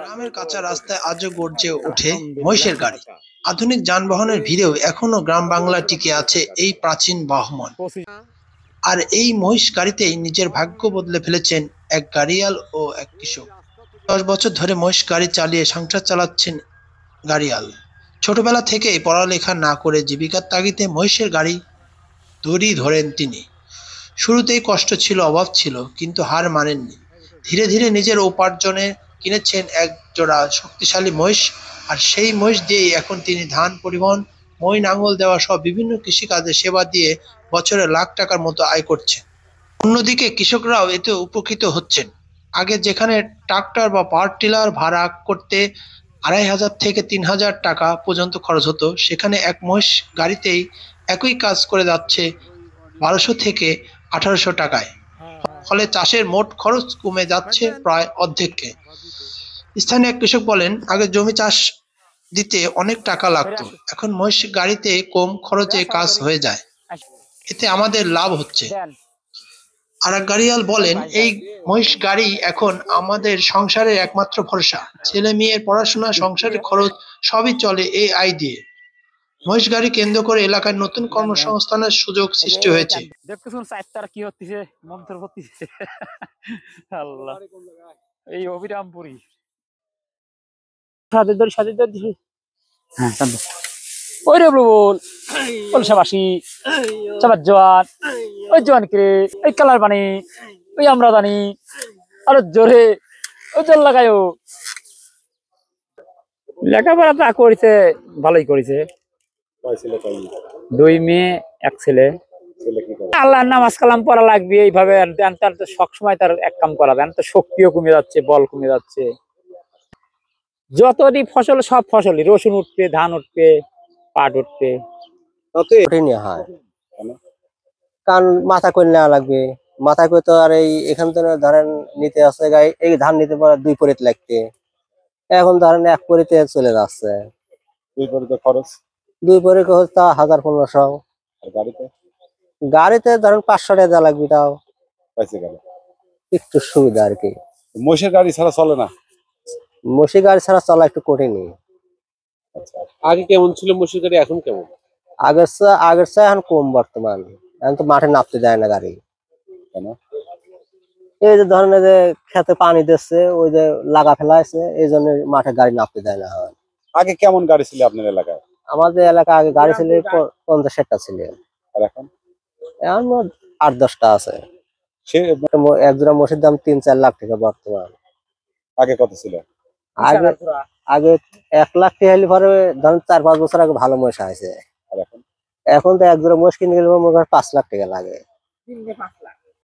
গ্রামের কাঁচা রাস্তায় আজও গর্জে ওঠে মহিষের গাড়ি। আধুনিক যানবাহনের ভিড়েও এখনো গ্রাম বাংলায় টিকে আছে এই প্রাচীন বাহন। আর এই মহিষ গাড়িতেই নিজের ভাগ্য বদলে ফেলেছেন এক গাড়িয়াল ও এক কৃষক। 10 বছর ধরে মহিষ গাড়ি চালিয়ে সংসার চালাচ্ছেন গাড়িয়াল। ছোটবেলা থেকেই পড়ালেখা না করে জীবিকার তাগিদে মহিষের গাড়ি দড়ি ধরেন তিনি। শুরুতেই কষ্ট ছিল, অভাব ছিল, কিন্তু হার মানেননি। ধীরে ধীরে নিজের উপার্জনে কিনেছেন এক জোড়া শক্তিশালী মহিষ, আর সেই মহিষ দিয়েই এখন তিনি ধান পরিবহন, মই নাঙল দেওয়া সহ বিভিন্ন কৃষিকাজে সেবা দিয়ে বছরে লাখ টাকার মতো আয় করছেন। অন্যদিকে কৃষকরাও এতে উপকৃত হচ্ছেন। আগে যেখানে ট্রাক্টর বা পাওয়ার টিলার ভাড়া করতে 2,500 থেকে 3,000 টাকা পর্যন্ত খরচ হতো, সেখানে এক মহিষ গাড়িতেই একই কাজ করে যাচ্ছে 1200 থেকে 1800 টাকায়। ফলে চাষের মোট খরচ কমে যাচ্ছে প্রায় অর্ধেকে। স্থানীয় এক কৃষক বলেন, আগে জমি চাষ দিতে অনেক টাকা লাগতো, এখন মহিষ গাড়িতে কম খরচে কাজ হয়ে যায়, এতে আমাদের লাভ হচ্ছে। আর এক গাড়িয়াল বলেন, এই মহিষ গাড়ি এখন আমাদের সংসারের একমাত্র ভরসা। ছেলে মেয়ের পড়াশোনা, সংসারের খরচ সবই চলে এই আয় দিয়ে। মহিষ গাড়ি কেন্দ্র করে এলাকায় নতুন কর্মসংস্থানের সুযোগ সৃষ্টি হয়েছে। এই অবিরামপুরি ওই রে বল কলসাবাসী চাবার জোয়ান, ওই জোয়ান কে ওই কালার পানি, ওই আমরা জানি আরো জোরে ওই জল লাগায়ও। লেখাপড়া তা করেছে, ভালোই করেছে। 2 মেয়ে 1 ছেলে। আল্লাহর নামাজ কালাম পড়া লাগবে, এইভাবে সবসময় তার এক কাম করা দেন তো, শক্তিও কমে যাচ্ছে, বল কমে যাচ্ছে। যতটি ফসল, সব ফসলই, রসুন উঠবে, ধান উঠবে, পাট উঠবে, হয়। কারণ মাথা করে নেওয়া লাগবে, মাথা করে তো আর এখান থেকে ধরেন নিতে আসছে গাই, এই ধান নিতে পারে 2 পরিত লাগতে, এখন ধরেন 1 পরিতে চলে যাচ্ছে। 2 পরিতে খরচ, 2 পরিতে খরচ তা 1500। গাড়িতে ধরেন 500 টাকা লাগবে, তাও একটু সুবিধা আর কি। মহিষের গাড়ি ছাড়া চলে না? মহিষের গাড়ি ছাড়া চলা একটু কঠিনই। আগে কেমন ছিল মহিষের গাড়ি, এখন কেমন? আগের চেয়ে এখন কম বর্তমান। এখন তো মাঠে নামতে যায় না গাড়ি। কেন? এই যে ধরেন যে খেতে পানি দিচ্ছে, ওই যে লাগা ফেলা আছে, এই জন্য মাঠে গাড়ি নামতে যায় না। আগে কেমন গাড়ি ছিল আপনার এলাকায়? আমাদের এলাকায় আগে গাড়ি ছিল 50-60টা ছিল, আর এখন 8-10টা আছে। এক জোড়া মহিষের দাম 3-4 লাখ টাকা বর্তমান। আগে কত ছিল? আগে 1 লাখ টাকা হলে পরে ধরেন 4-5 বছর আগে ভালো মহিষ আছে। আর এখন? এখন তো এক জোড়া মহিষ কিনে গেলে 5 লাখ টাকা লাগে।